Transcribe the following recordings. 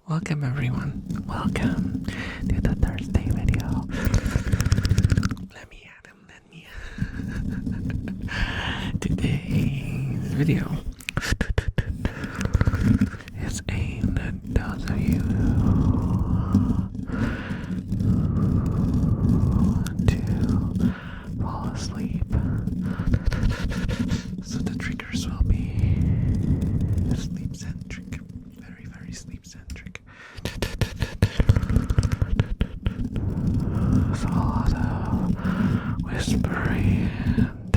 Welcome everyone. Welcome to the Thursday video. Let me add him. Today's video is aimed at those of you to fall asleep. So the triggers will be sleep-centric. Very, very sleep-centric. So a lot of whispering and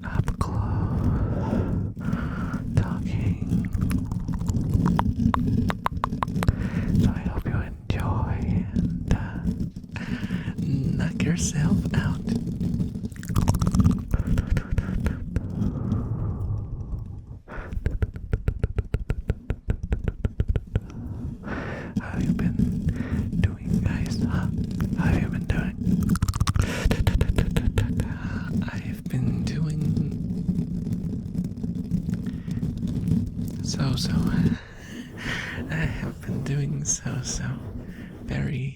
up-close talking. So I hope you enjoy and knock yourself out. How have you been doing, guys? How have you been doing? I've been doing so. I have been doing so. Very,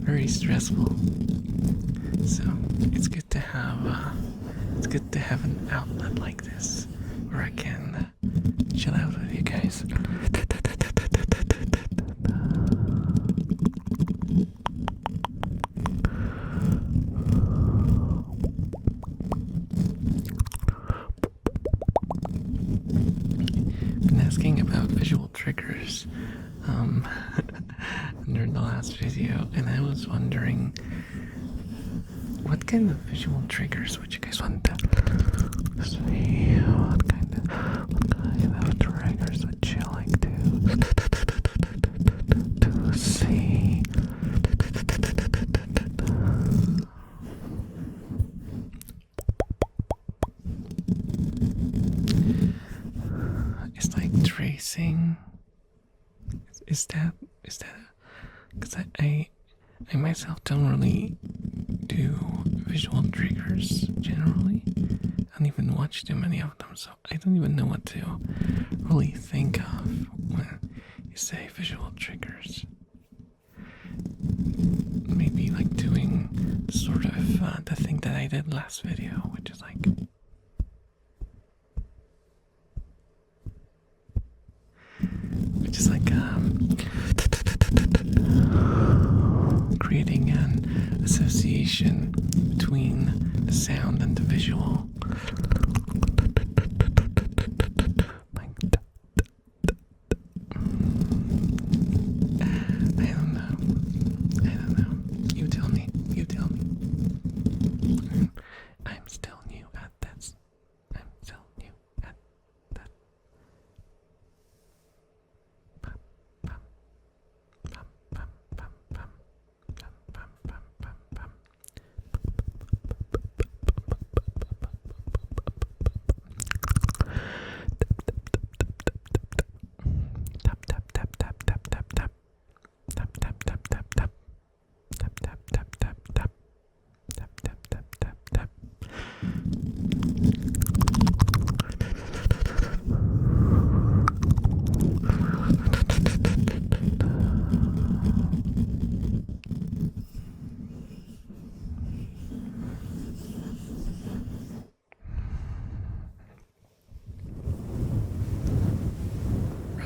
very stressful. So it's good to have an outlet like this where I can chill out with you guys. Been asking about visual triggers under the last video, and I was wondering what kind of visual triggers would you guys want to see? What kind of triggers would you like to see? It's like tracing. Is that because I myself don't really do visual triggers generally. I don't even watch too many of them, so I don't even know what to really think of when you say visual triggers. Maybe like doing sort of the thing that I did last video, which is like creating an association between the sound and the visual. I don't know. You tell me. I'm still new at this.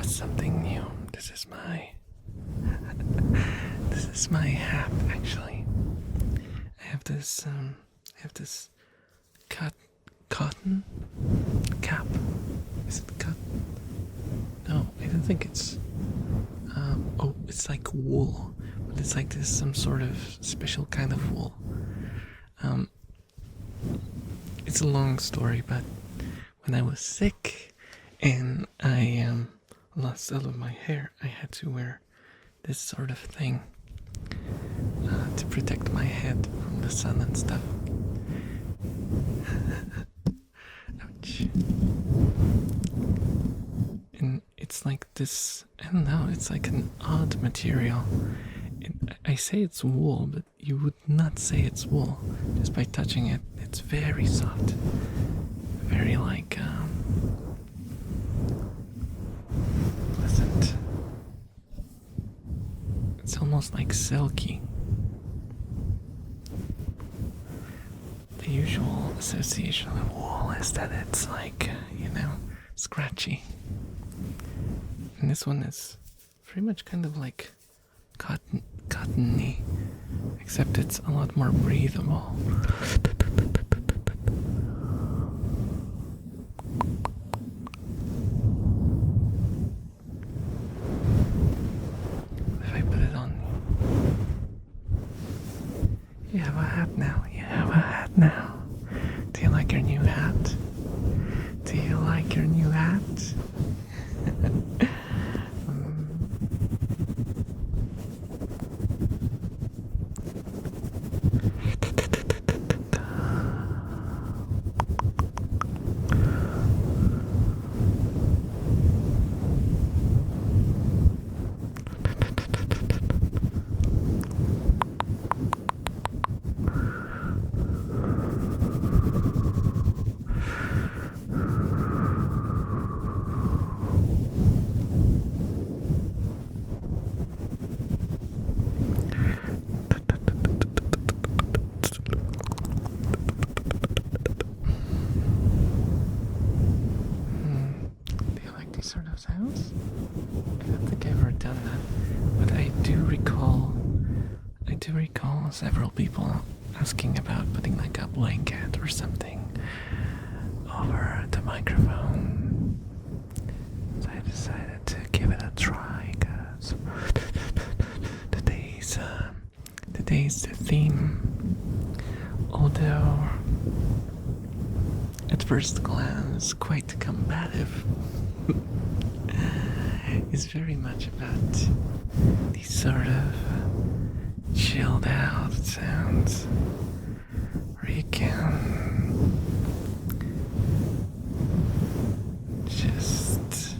Something new. This is my hat, actually. I have this cotton cap. Is it cotton? No, I don't think it's it's like wool, but it's like this some sort of special kind of wool. It's a long story, but when I was sick and I lost all of my hair, I had to wear this sort of thing to protect my head from the sun and stuff. Ouch. And it's like this, I don't know, it's like an odd material. I say it's wool, but you would not say it's wool just by touching it. It's very soft, very like pleasant. almost like silky. The usual association with wool is that it's like, scratchy. And this one is pretty much kind of like cottony, except it's a lot more breathable. If I put it on, you have a hat now. You have a hat now. Do you like your new hat? Do you like your new hat? Sort of sounds? I don't think I've ever done that, but I do recall several people asking about putting like a blanket or something over the microphone. So I decided to give it a try because today's the theme. Although at first glance quite combative. Is very much about these sort of chilled out sounds where you can just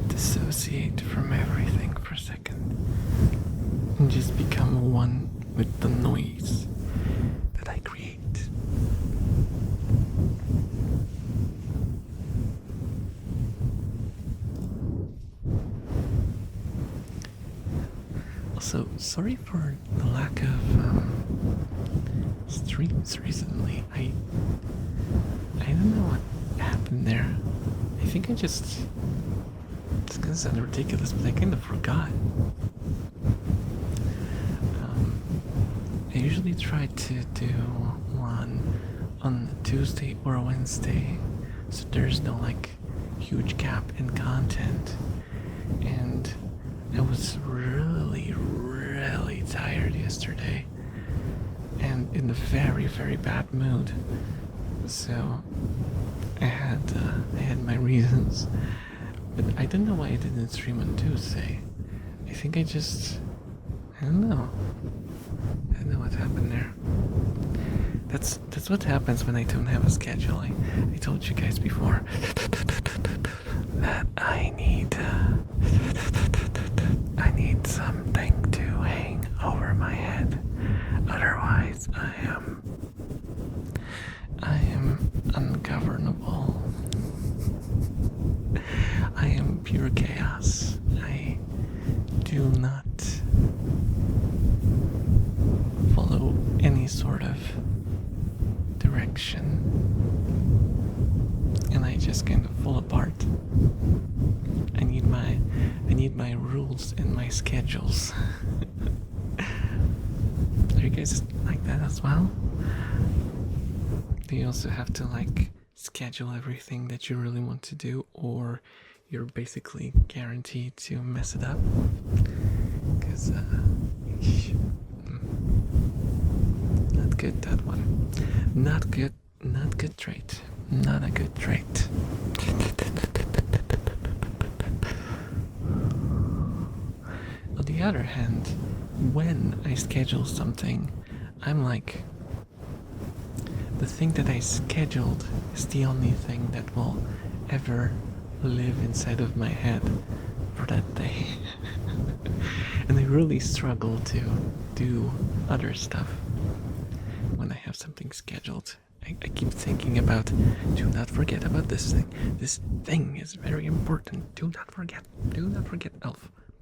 dissociate from everything for a second and just become one with the noise that I create. So sorry for the lack of streams recently. I don't know what happened there. I think it's gonna sound ridiculous, but I kind of forgot. I usually try to do one on a Tuesday or a Wednesday, so there's no like huge gap in content. And I was really tired yesterday and in a very, very bad mood. So I had my reasons, but I don't know why I didn't stream on Tuesday. I think I don't know. I don't know what happened there. That's what happens when I don't have a schedule. I told you guys before that I need something to hang over my head. Otherwise, I am ungovernable. I am pure chaos. I do not follow any sort of direction, and I just kind of fall apart. I need my rules and my schedules. Are you guys like that as well? Do you also have to like schedule everything that you really want to do, or you're basically guaranteed to mess it up? Because not good, that one. Not good trait. Not a good trait. On the other hand, when I schedule something, I'm like, the thing that I scheduled is the only thing that will ever live inside of my head for that day. And I really struggle to do other stuff when I have something scheduled. I keep thinking about, do not forget about this thing. This thing is very important. Do not forget, Elf.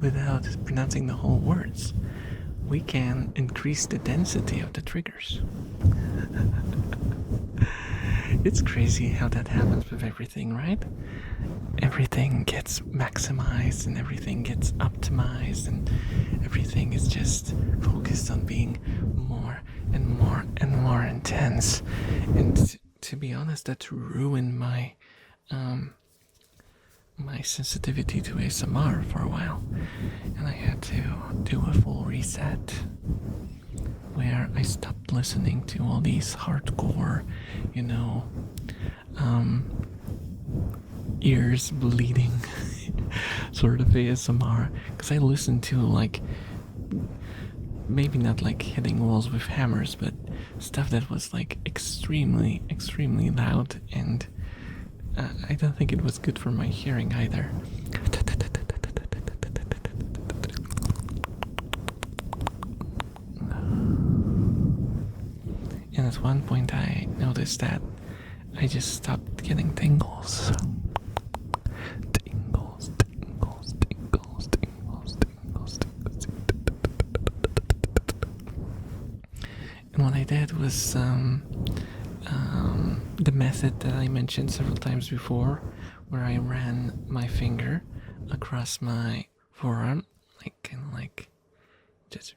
without pronouncing the whole words, we can increase the density of the triggers. It's crazy how that happens with everything, right? Everything gets maximized and everything gets optimized and everything is just focused on being more and more and more intense. And to be honest, that ruined my my sensitivity to ASMR for a while, and I had to do a full reset where I stopped listening to all these hardcore, you know, ears bleeding sort of ASMR, because I listened to like maybe not like hitting walls with hammers, but stuff that was like extremely loud, and I don't think it was good for my hearing either. And at one point I noticed that I just stopped getting tingles. Tingles. And what I did was the method that I mentioned several times before, where I ran my finger across my forearm, like kind of like just,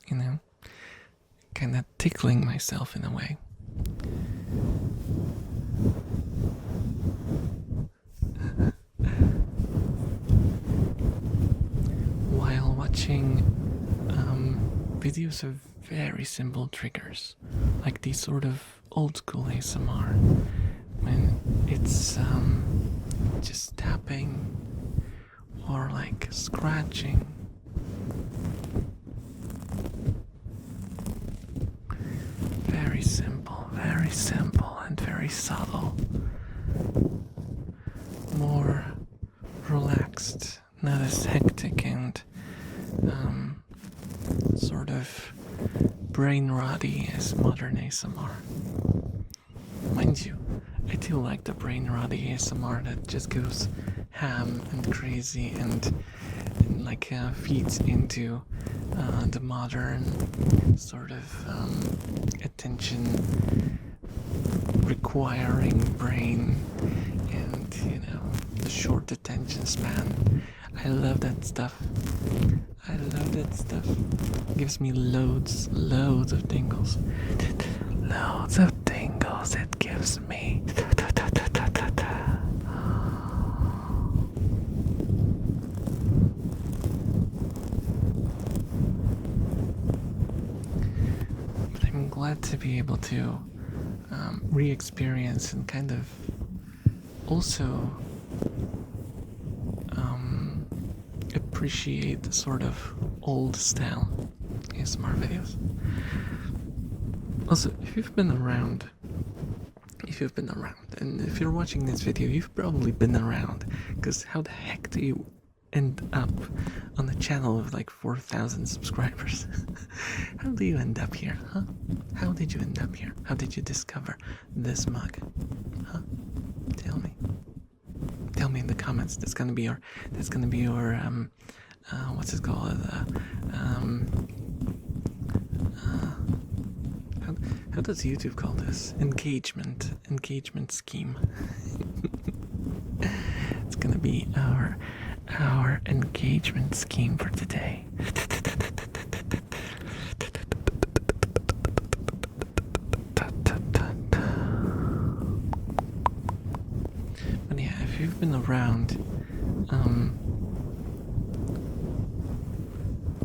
you know, kind of tickling myself in a way. While watching videos of very simple triggers, like these sort of old school ASMR, when it's just tapping or like scratching. Very simple and very subtle. More relaxed, not as hectic and sort of brain rotty as modern ASMR. Mind you, I do like the brain rotty ASMR that just goes ham and crazy and like feeds into the modern sort of attention requiring brain and, you know, the short attention span. I love that stuff. It gives me loads of tingles. Loads of tingles it gives me. But I'm glad to be able to re-experience and kind of also appreciate the sort of old style ASMR videos. Also, if you've been around, and if you're watching this video, you've probably been around, because how the heck do you end up on a channel with like 4,000 subscribers? How do you end up here, huh? How did you end up here? How did you discover this mug? Huh? Tell me. Tell me in the comments. That's gonna be your what's it called? How does YouTube call this? Engagement scheme. It's gonna be our engagement scheme for today. But yeah, if you've been around,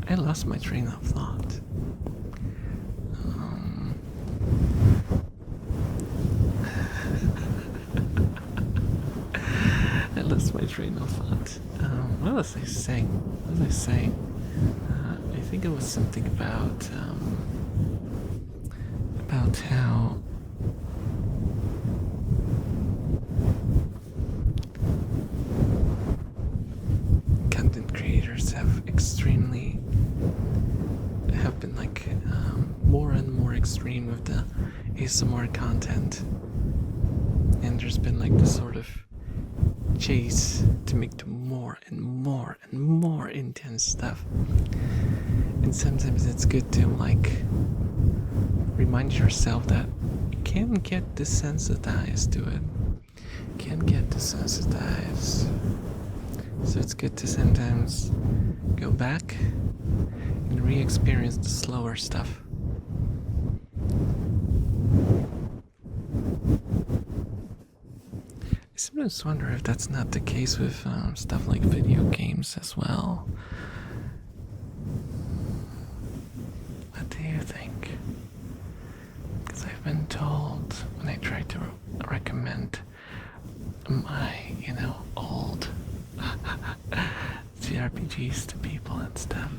I lost my train of thought. I lost my train of thought. What was I saying? I think it was something about how content creators have been like more and more extreme with the ASMR content, and there's been like this sort of chase to make the more and more and more intense stuff. And sometimes it's good to like remind yourself that you can get desensitized to it. Can get desensitized. So it's good to sometimes go back and re-experience the slower stuff. I sometimes wonder if that's not the case with stuff like video games as well. What do you think? Because I've been told when I try to recommend my, old JRPGs to people and stuff,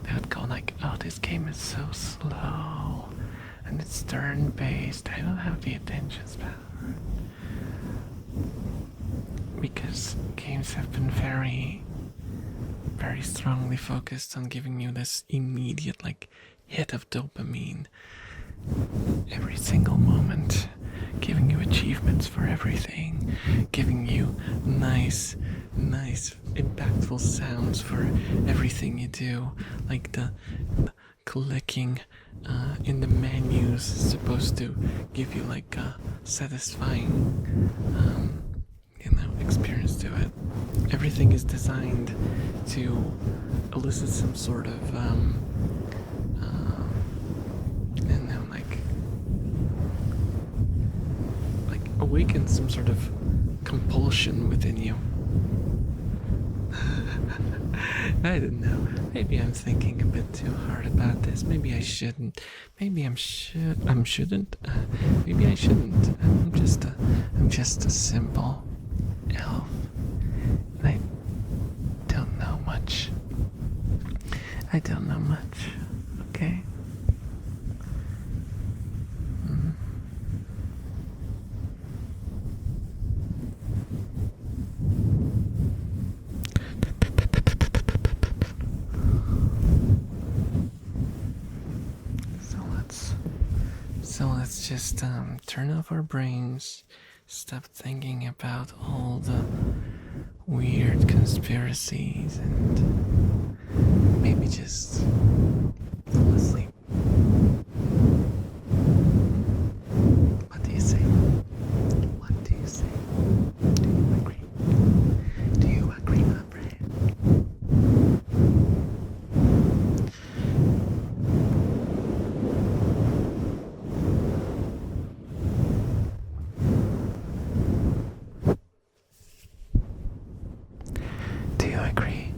they would go like, oh, this game is so slow and it's turn-based. I don't have the attention span. Because games have been very, very strongly focused on giving you this immediate like hit of dopamine every single moment, giving you achievements for everything, giving you nice, impactful sounds for everything you do, like the clicking in the menus is supposed to give you like a satisfying experience to it. Everything is designed to elicit some sort of awaken some sort of compulsion within you. I don't know. Maybe I'm thinking a bit too hard about this. Maybe I shouldn't. Maybe shouldn't. Maybe I shouldn't. I'm just a simple elf. And I don't know much. I don't know much. Okay? So let's just turn off our brains, stop thinking about all the weird conspiracies, and maybe just fall asleep. What do you say? What do you say? Do you agree? Do you agree, my friend? Do you agree?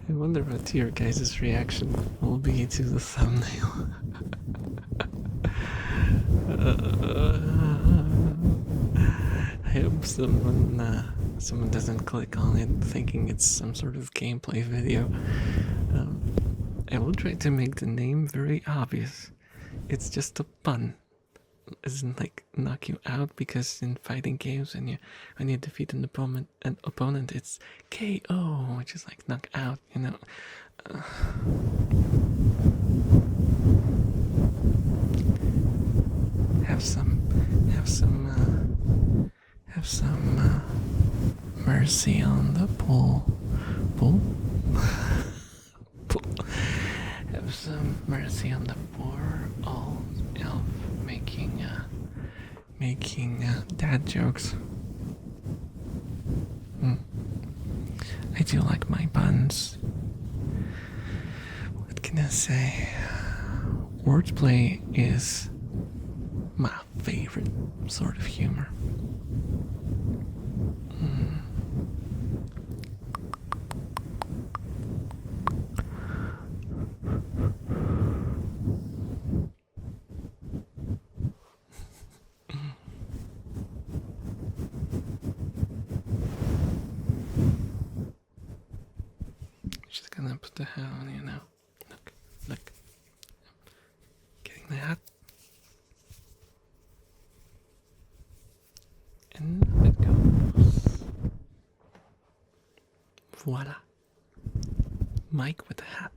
I wonder what your guys' reaction will be to the thumbnail. I hope someone doesn't click on it thinking it's some sort of gameplay video. I will try to make the name very obvious. It's just a pun. It doesn't like knock you out, because in fighting games when you defeat an opponent it's KO, which is like knock out, Have some mercy on the bull. Have some mercy on the poor old elf making dad jokes. I do like my puns. What can I say? Wordplay is my favorite sort of humor. Just gonna put the hat on, Look. Getting the hat. Voila. Mike with the hat.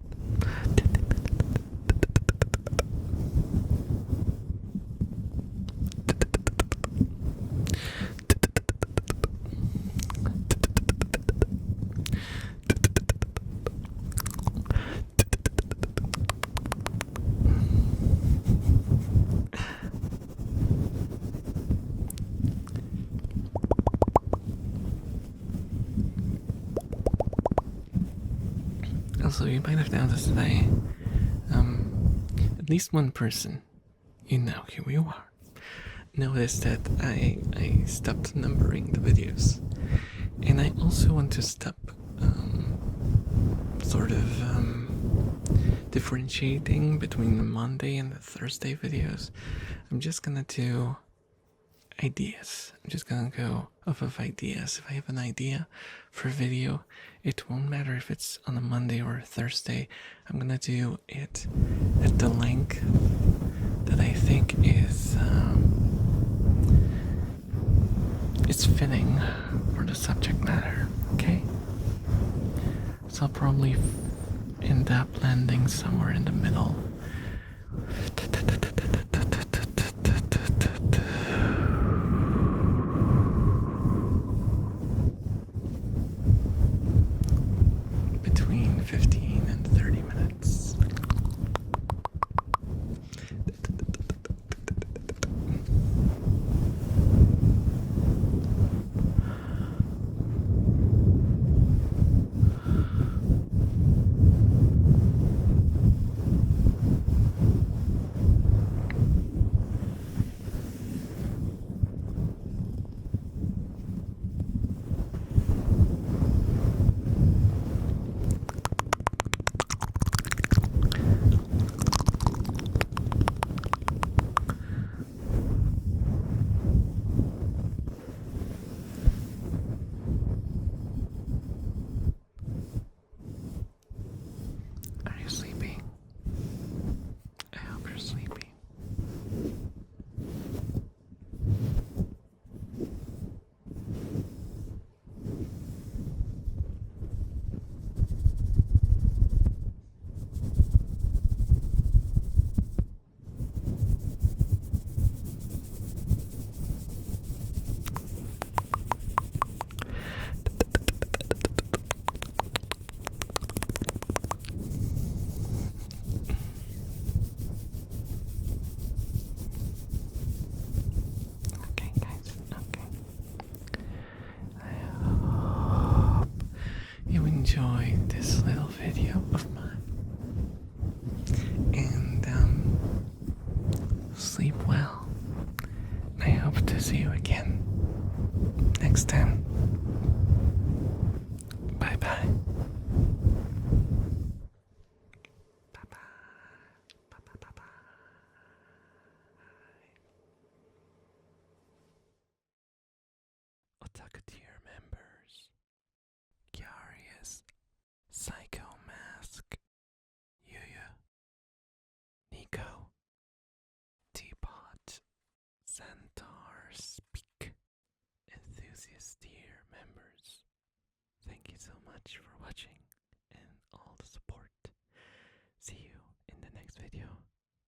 Also, you might have noticed today, at least one person, you know who you are, noticed that I stopped numbering the videos. And I also want to stop differentiating between the Monday and the Thursday videos. I'm just gonna do ideas. I'm just gonna go off of ideas. If I have an idea for a video, it won't matter if it's on a Monday or a Thursday. I'm gonna do it at the length that I think is it's fitting for the subject matter. Okay, so I'll probably end up landing somewhere in the middle. Between 15 and 30 minutes. Are you sleepy? I hope you're sleepy. Okay, guys, okay. I hope you enjoyed this little video of mine. And, sleep well. I hope to see you again next time. Bye bye. Bye bye. Bye bye bye bye. Otaku tier members: Curious, Psycho Mask, Yuya, Nico, Teapot, Centaur Speak, Enthusiast tier members. Thank you so much for watching.